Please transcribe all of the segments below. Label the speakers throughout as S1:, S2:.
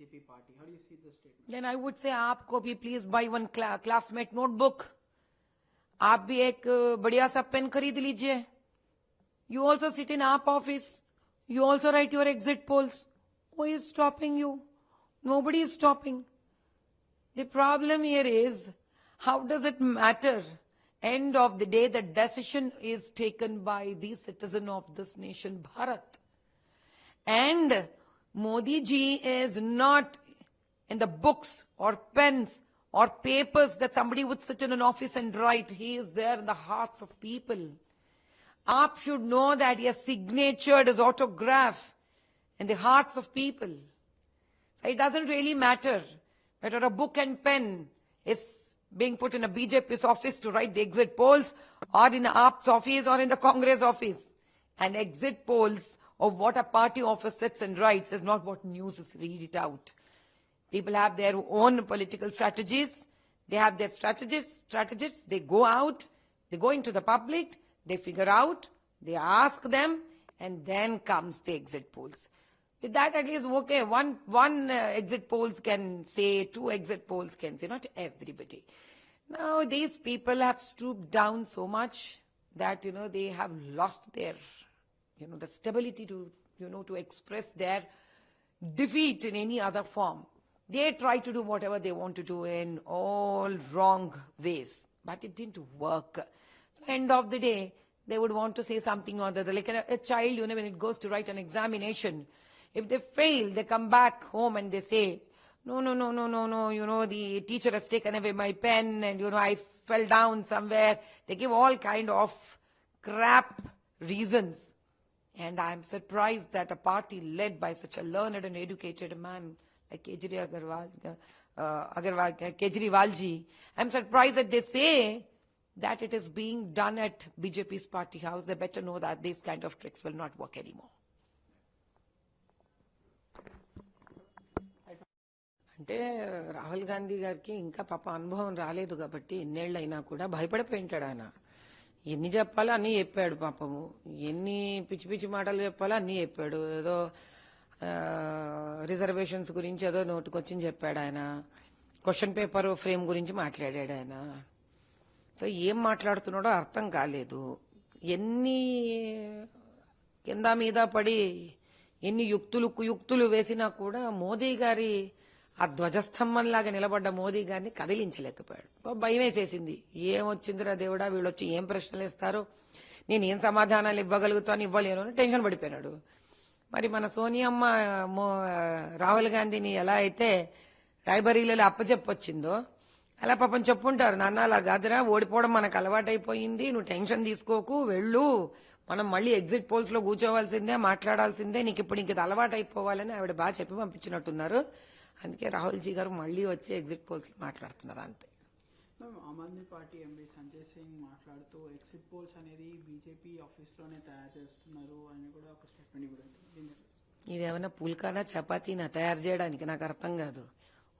S1: BJP party. How do you see this statement?
S2: Then I would say आपको भी please buy one classmate notebook. आप भी एक बढ़िया सा पेन खरीद लीजिए. You also sit in AAP office. You also write your exit polls. Who is stopping you? Nobody is stopping. The problem here is, how does it matter? End of the day, the decision is taken by the citizen of this nation, Bharat. And Modi ji is not in the books or pens or papers that somebody would sit in an office and write. He is there in the hearts of people. AAP should know that he has signatured his autograph in the hearts of people. So it doesn't really matter whether a book and pen is being put in a BJP's office to write the exit polls, or in the AAP's office, or in the Congress office. And exit polls of what a party office sits and writes is not what news is. Read it out. People have their own political strategies. They have their strategists. They go out, they go into the public, they figure out, they ask them, and then comes the exit polls. With that, at least, okay, one exit polls can say, 2 exit polls can say, not everybody. Now, these people have stooped down so much that, they have lost their, the stability to, to express their defeat in any other form. They try to do whatever they want to do in all wrong ways, but it didn't work. So, end of the day, they would want to say something or the other. Like a child, when it goes to write an examination, if they fail, they come back home and they say, no, the teacher has taken away my pen and, I fell down somewhere. They give all kind of crap reasons. And I'm surprised that a party led by such a learned and educated man like Kejriwal ji, I'm surprised that they say that it is being done at BJP's party house. They better know that these kind of tricks will not work anymore. అంటే రాహుల్ గాంధీ గారికి ఇంకా పాప అనుభవం రాలేదు కాబట్టి ఇన్నేళ్ళైనా కూడా భయపడిపోయింటాడు ఆయన. ఎన్ని చెప్పాలో అన్నీ చెప్పాడు పాపము, ఎన్ని పిచ్చి పిచ్చి మాటలు చెప్పాలో అన్నీ చెప్పాడు. ఏదో రిజర్వేషన్స్ గురించి ఏదో నోటుకొచ్చింది చెప్పాడు ఆయన, క్వశ్చన్ పేపర్ ఫ్రేమ్ గురించి మాట్లాడాడు ఆయన. సో ఏం మాట్లాడుతున్నాడో అర్థం కాలేదు. ఎన్ని కింద మీద పడి ఎన్ని కుయుక్తులు వేసినా కూడా మోదీ గారి ఆ ధ్వజస్తంభంలాగా నిలబడ్డ మోదీ గారిని కదిలించలేకపోయాడు. భయం వేసేసింది. ఏమొచ్చిందిరా దేవుడా, వీళ్ళు వచ్చి ఏం ప్రశ్నలు ఇస్తారు, నేను ఏం సమాధానాలు ఇవ్వగలుగుతాను ఇవ్వలేను అని టెన్షన్ పడిపోయినాడు. మరి మన సోనియమ్మ రాహుల్ గాంధీని ఎలా అయితే రాయ్బరీలలో అప్పచెప్పొచ్చిందో అలా పాపం చెప్పుంటారు, నాన్న అలా కాదురా, ఓడిపోవడం మనకు అలవాటైపోయింది, నువ్వు టెన్షన్ తీసుకోకు, వెళ్ళు, మనం మళ్ళీ ఎగ్జిట్ పోల్స్ లో కూర్చోవాల్సిందే, మాట్లాడాల్సిందే, నీకు ఇప్పుడు ఇంక అలవాటు అయిపోవాలని ఆవిడ బాగా చెప్పి పంపించినట్టున్నారు. అందుకే రాహుల్ జీ గారు మళ్ళీ వచ్చి ఎగ్జిట్ పోల్స్ లో మాట్లాడుతున్నారు అంతే.
S1: ఆమ్ ఆద్మీ పార్టీ ఎంపీ సంజయ్ సింగ్ మాట్లాడుతూ ఎగ్జిట్ పోల్స్ అనేది బీజేపీ ఆఫీస్ లోనే తయారు చేస్తున్నారు అని కూడా ఒక స్టేట్మెంట్ కూడా.
S2: ఇదేమన్నా పుల్కానా చపాతీనా తయారు చేయడానికి? నాకు అర్థం కాదు.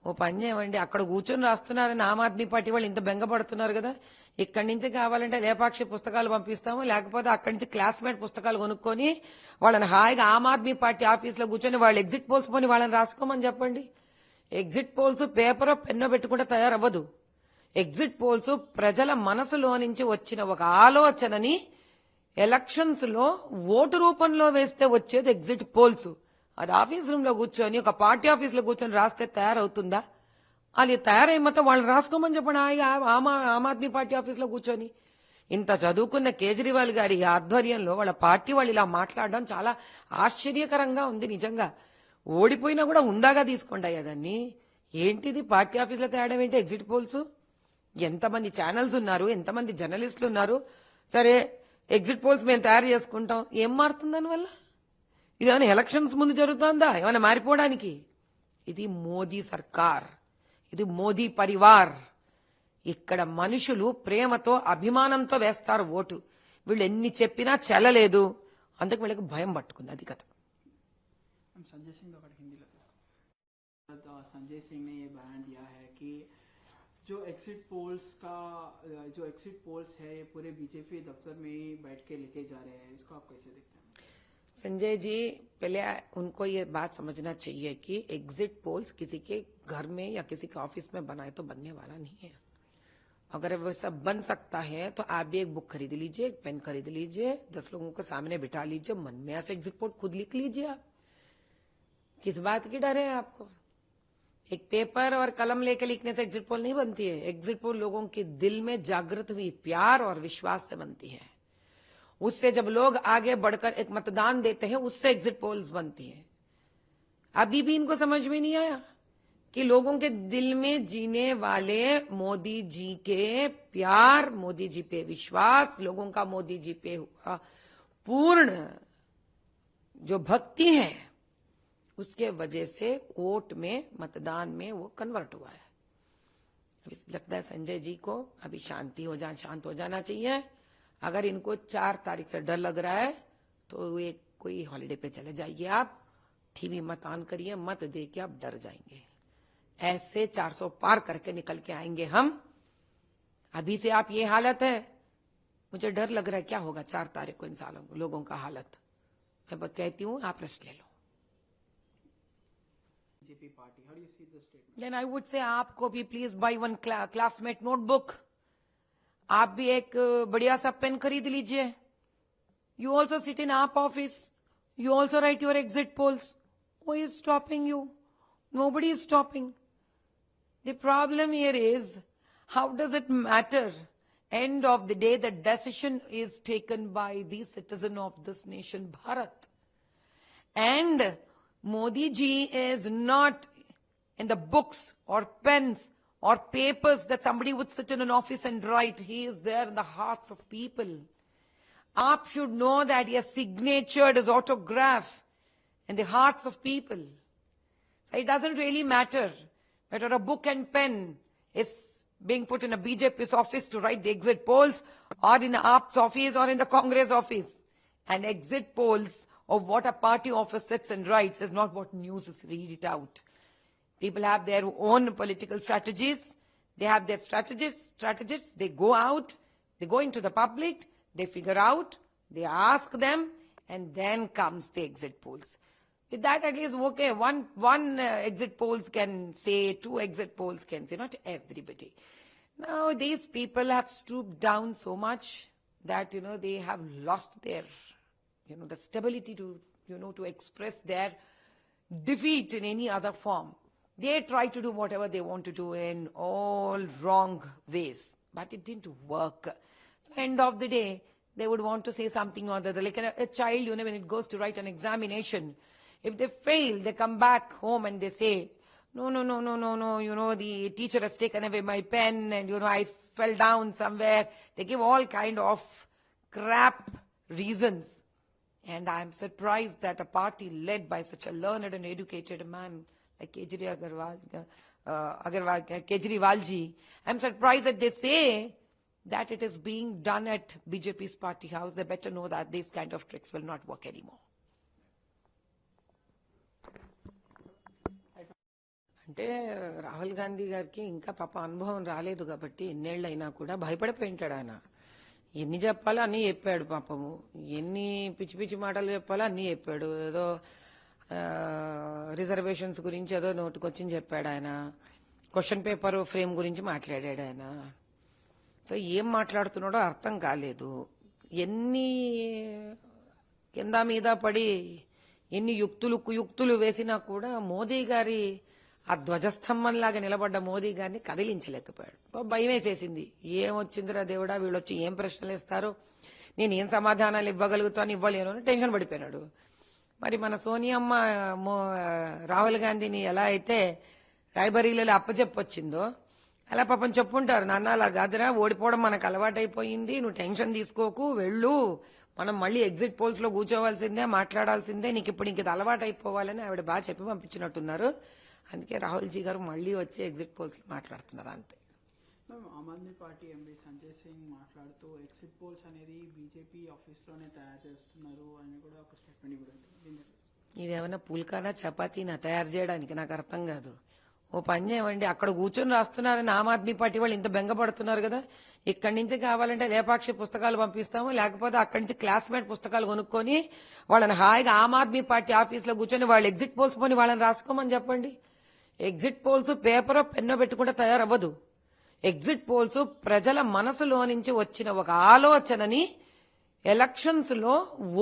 S2: ఓ పని చేయమండి, అక్కడ కూర్చొని రాస్తున్నారని ఆమ్ ఆద్మీ పార్టీ వాళ్ళు ఇంత బెంగపడుతున్నారు కదా, ఇక్కడి నుంచి కావాలంటే లేపాక్షి పుస్తకాలు పంపిస్తాము, లేకపోతే అక్కడి నుంచి క్లాస్మేట్ పుస్తకాలు కొనుక్కొని వాళ్ళని హాయిగా ఆమ్ ఆద్మీ పార్టీ ఆఫీస్ లో కూర్చొని వాళ్ళు ఎగ్జిట్ పోల్స్ పోని వాళ్ళని రాసుకోమని చెప్పండి. ఎగ్జిట్ పోల్స్ పేపర్ పెన్నో పెట్టుకుంటే తయారవ్వదు. ఎగ్జిట్ పోల్స్ ప్రజల మనసులో నుంచి వచ్చిన ఒక ఆలోచనని ఎలక్షన్స్ లో ఓటు రూపంలో వేస్తే వచ్చేది ఎగ్జిట్ పోల్స్. అది ఆఫీస్ రూమ్ లో కూర్చొని ఒక పార్టీ ఆఫీస్ లో కూర్చొని రాస్తే తయారవుతుందా? అది తయారై మొత్తం వాళ్ళు రాసుకోమని చెప్పండి ఆమ్ ఆద్మీ పార్టీ ఆఫీస్ లో కూర్చొని. ఇంత చదువుకున్న కేజ్రీవాల్ గారి ఆధ్వర్యంలో వాళ్ళ పార్టీ వాళ్ళు ఇలా మాట్లాడడం చాలా ఆశ్చర్యకరంగా ఉంది నిజంగా. ఓడిపోయినా కూడా ఉందాగా తీసుకోండి అయ్యాదాన్ని. ఏంటిది పార్టీ ఆఫీస్ లో తేయడం ఏంటి? ఎగ్జిట్ పోల్స్ ఎంతమంది ఛానల్స్ ఉన్నారు, ఎంతమంది జర్నలిస్టులు ఉన్నారు, సరే ఎగ్జిట్ పోల్స్ మేము తయారు చేసుకుంటాం, ఏం మారుతుంది దానివల్ల? ఇదేమైనా ఎలక్షన్స్ ముందు జరుగుతుందా ఏమైనా మారిపోవడానికి? ఇది మోదీ సర్కార్, ఇది మోదీ పరివార్. ఇక్కడ మనుషులు ప్రేమతో అభిమానంతో వేస్తారు ఓటు. వీళ్ళు ఎన్ని చెప్పినా చెల్లలేదు, అందుకు వీళ్ళకి భయం పట్టుకుంది. అది కథ.
S1: संजय सिंह संजय सिंह ने ये बयान दिया है कि जो एग्जिट पोल्स है ये पूरे बीजेपी दफ्तर में ही बैठ के लेके जा रहे हैं, इसको आप कैसे देखते हैं?
S2: संजय जी, पहले उनको ये बात समझना चाहिए कि एग्जिट पोल्स किसी के घर में या किसी के ऑफिस में बनाए तो बनने वाला नहीं है। अगर वो सब बन सकता है तो आप भी एक बुक खरीद लीजिए, एक पेन खरीद लीजिए, 10 लोगों को सामने बिठा लीजिए, मन में ऐसे एग्जिट पोल खुद लिख लीजिए। आप किस बात की डर है आपको? एक पेपर और कलम लेके लिखने से एग्जिट पोल नहीं बनती है। एग्जिट पोल लोगों के दिल में जागृत हुई प्यार और विश्वास से बनती है। उससे जब लोग आगे बढ़कर एक मतदान देते हैं, उससे एग्जिट पोल्स बनती है। अभी भी इनको समझ में नहीं आया कि लोगों के दिल में जीने वाले मोदी जी के प्यार, मोदी जी पे विश्वास, लोगों का मोदी जी पे हुआ पूर्ण जो भक्ति है, उसके वजह से वोट में, मतदान में वो कन्वर्ट हुआ है। अभी लगता है संजय जी को अभी शांत हो जाना चाहिए। अगर इनको 4 तारीख से डर लग रहा है तो एक कोई हॉलिडे पे चले जाइए। आप टीवी मत ऑन करिए, मत दे के आप डर जाएंगे। ऐसे 400 पार करके निकल के आएंगे हम। अभी से आप ये हालत है, मुझे डर लग रहा है क्या होगा 4 तारीख को इन सालों लोगों का हालत। मैं कहती हूं आप रेस्ट ले लो।
S1: BJP party, how do you see the statement?
S2: Then I would say आपको भी please by one classmate notebook. आप भी एक बढ़िया सा पेन खरीद लीजिए। यू ऑल्सो सिट इन आप office, you also right your exit polls. Who is stopping you? Nobody is stopping. The problem here is, how does it matter? End of the day, the decision is taken by the citizen of this nation, Bharat. And Modi ji is not in the books or pens or papers that somebody would sit in an office and write. He is there in the hearts of people. Aap should know that he has signatured his autograph in the hearts of people. So it doesn't really matter whether a book and pen is being put in a BJP's office to write the exit polls, or in the AAP's office, or in the Congress office. And exit polls of what a party office sits and writes is not what news is. Read it out. People have their own political strategies. They have their strategists. They go out, they go into the public, they figure out, they ask them, and then comes the exit polls. With that, at least, okay, one exit polls can say, 2 exit polls can say, not everybody. Now, these people have stooped down so much that, they have lost their, the stability to, to express their defeat in any other form. They try to do whatever they want to do in all wrong ways, but it didn't work. So, end of the day, they would want to say something or the other. Like a child, when it goes to write an examination, if they fail, they come back home and they say, no, the teacher has taken away my pen and, I fell down somewhere. They give all kind of crap reasons. And I'm surprised that a party led by such a learned and educated man like Kejriwal ji, I'm surprised that they say that it is being done at BJP's party house. They better know that these kind of tricks will not work anymore. అంటే రాహుల్ గాంధీ గారికి ఇంకా పాప అనుభవం రాలేదు కాబట్టి ఎన్నేళ్ళైనా కూడా భయపడిపోయింటాడు ఆయన. ఎన్ని చెప్పాలో అన్ని చెప్పాడు పాపము. ఎన్ని పిచ్చి పిచ్చి మాటలు చెప్పాలో అన్ని చెప్పాడు. ఏదో రిజర్వేషన్స్ గురించి ఏదో నోటుకొచ్చింది చెప్పాడు ఆయన. క్వశ్చన్ పేపర్ ఫ్రేమ్ గురించి మాట్లాడాడు ఆయన. సో ఏం మాట్లాడుతున్నాడో అర్థం కాలేదు. ఎన్ని కింద మీద పడి ఎన్ని యుక్తులు వేసినా కూడా మోదీ గారి ఆ ధ్వజస్తంభంలాగా నిలబడ్డ మోదీ గారిని కదిలించలేకపోయాడు. భయం వేసేసింది. ఏమొచ్చిందిరా దేవుడా, వీళ్ళొచ్చి ఏం ప్రశ్నలు ఇస్తారు, నేను ఏం సమాధానాలు ఇవ్వగలుగుతాను ఇవ్వలేను అని టెన్షన్ పడిపోయినాడు. మరి మన సోనియమ్మ రాహుల్ గాంధీని ఎలా అయితే రాయబరీలలో అప్పచెప్పొచ్చిందో అలా పాపం చెప్పుంటారు, నాన్న అలా కాదురా, ఓడిపోవడం మనకు అలవాటైపోయింది, నువ్వు టెన్షన్ తీసుకోకు, వెళ్ళు, మనం మళ్ళీ ఎగ్జిట్ పోల్స్ లో కూర్చోవాల్సిందే, మాట్లాడాల్సిందే, నీకు ఇప్పుడు ఇంక అలవాటు అయిపోవాలని ఆవిడ బాగా చెప్పి పంపించినట్టున్నారు. అందుకే రాహుల్ జీ గారు మళ్ళీ వచ్చి ఎగ్జిట్ పోల్స్ లో మాట్లాడుతున్నారు అంతే.
S1: ఆమ్ ఆద్మీ పార్టీ ఎంపీ సంజయ్ సింగ్ మాట్లాడుతూ ఎగ్జిట్ పోల్స్ అనేది బీజేపీ ఆఫీస్ లోనే తయారు చేస్తున్నారు అని కూడా ఒక స్టేట్మెంట్ కూడా.
S2: ఇదేమన్నా పుల్కానా చపాతీనా తయారు చేయడానికి? నాకు అర్థం కాదు. ఓ పని చేయమండి, అక్కడ కూర్చొని రాస్తున్నారని ఆమ్ ఆద్మీ పార్టీ వాళ్ళు ఇంత బెంగపడుతున్నారు కదా, ఇక్కడి నుంచి కావాలంటే లేపాక్షి పుస్తకాలు పంపిస్తాము, లేకపోతే అక్కడి నుంచి క్లాస్మేట్ పుస్తకాలు కొనుక్కొని వాళ్ళని హాయిగా ఆమ్ ఆద్మీ పార్టీ ఆఫీసులో కూర్చొని వాళ్ళు ఎగ్జిట్ పోల్స్ పోని వాళ్ళని రాసుకోమని చెప్పండి. ఎగ్జిట్ పోల్స్ పేపర్ పెన్నో పెట్టుకుంటే తయారవ్వదు. ఎగ్జిట్ పోల్స్ ప్రజల మనసులో నుంచి వచ్చిన ఒక ఆలోచనని ఎలక్షన్స్ లో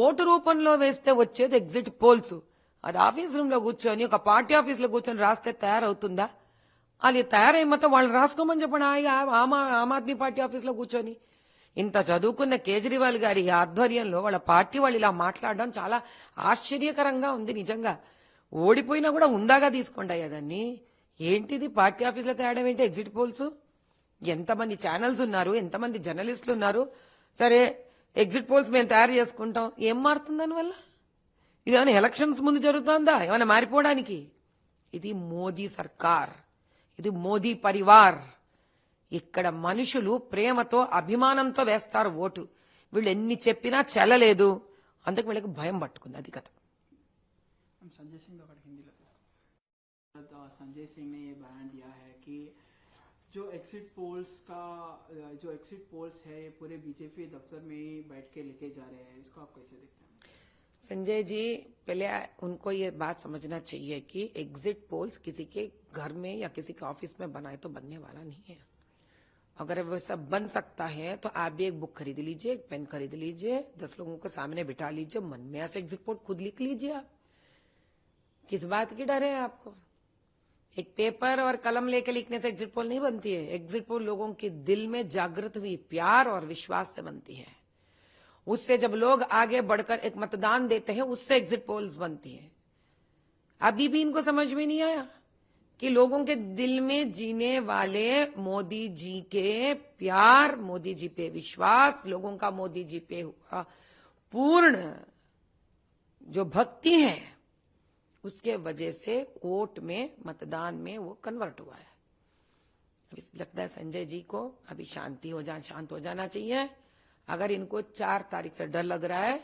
S2: ఓటు రూపంలో వేస్తే వచ్చేది ఎగ్జిట్ పోల్స్. అది ఆఫీస్ రూమ్ లో కూర్చొని ఒక పార్టీ ఆఫీస్ లో కూర్చొని రాస్తే తయారవుతుందా? అది తయారయ్యి మొత్తం వాళ్ళు రాసుకోమని చెప్పండి హాయిగా ఆమ్ ఆద్మీ పార్టీ ఆఫీస్ లో కూర్చొని. ఇంత చదువుకున్న కేజ్రీవాల్ గారి ఆధ్వర్యంలో వాళ్ళ పార్టీ వాళ్ళు ఇలా మాట్లాడడం చాలా ఆశ్చర్యకరంగా ఉంది నిజంగా. ఓడిపోయినా కూడా ఉందాగా తీసుకోండి అయ్యా దాన్ని. ఏంటిది పార్టీ ఆఫీసులో తేడం ఏంటి? ఎగ్జిట్ పోల్స్ ఎంతమంది ఛానల్స్ ఉన్నారు, ఎంతమంది జర్నలిస్టులు ఉన్నారు. సరే ఎగ్జిట్ పోల్స్ మేము తయారు చేసుకుంటాం, ఏం మారుతుంది దానివల్ల? ఇదేమైనా ఎలక్షన్స్ ముందు జరుగుతుందా ఏమైనా మారిపోవడానికి? ఇది మోదీ సర్కార్, ఇది మోదీ పరివార్. ఇక్కడ మనుషులు ప్రేమతో అభిమానంతో వేస్తారు ఓటు. వీళ్ళు ఎన్ని చెప్పినా చెల్లలేదు, అందుకు వీళ్ళకి భయం పట్టుకుంది. అది కథ.
S1: संजय सिंह हिंदी संजय सिंह ने ये बयान दिया है कि जो एक्सिट पोल्स है ये पूरे बीजेपी दफ्तर में ही बैठ के लेके जा रहे हैं, इसको आप कैसे देखते हैं?
S2: संजय जी, पहले उनको ये बात समझना चाहिए कि एग्जिट पोल्स किसी के घर में या किसी के ऑफिस में बनाए तो बनने वाला नहीं है. अगर वो सब बन सकता है तो आप भी एक बुक खरीद लीजिए, एक पेन खरीद लीजिए, 10 लोगों के सामने बिठा लीजिए, मन में ऐसे एग्जिट पोल खुद लिख लीजिए. आप किस बात की डर है आपको? एक पेपर और कलम लेके लिखने से एग्जिट पोल नहीं बनती है. एग्जिट पोल लोगों के दिल में जागृत हुई प्यार और विश्वास से बनती है. उससे जब लोग आगे बढ़कर एक मतदान देते हैं, उससे एग्जिट पोल्स बनती है. अभी भी इनको समझ में नहीं आया कि लोगों के दिल में जीने वाले मोदी जी के प्यार, मोदी जी पे विश्वास, लोगों का मोदी जी पे हुआ पूर्ण जो भक्ति है, उसके वजह से वोट में, मतदान में वो कन्वर्ट हुआ है. अभी लगता है संजय जी को अभी शांत हो जाना चाहिए. अगर इनको 4 तारीख से डर लग रहा है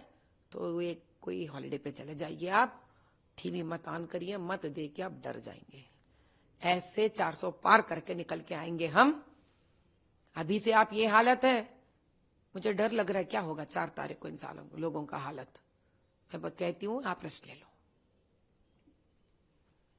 S2: तो ये कोई हॉलिडे पे चले जाइए. आप टीवी मत ऑन करिए, मत दे के आप डर जाएंगे. ऐसे 400 पार करके निकल के आएंगे हम. अभी से आप ये हालत है, मुझे डर लग रहा है क्या होगा 4 तारीख को इन लोगों का हालत. मैं कहती हूं आप रेस्ट ले लो.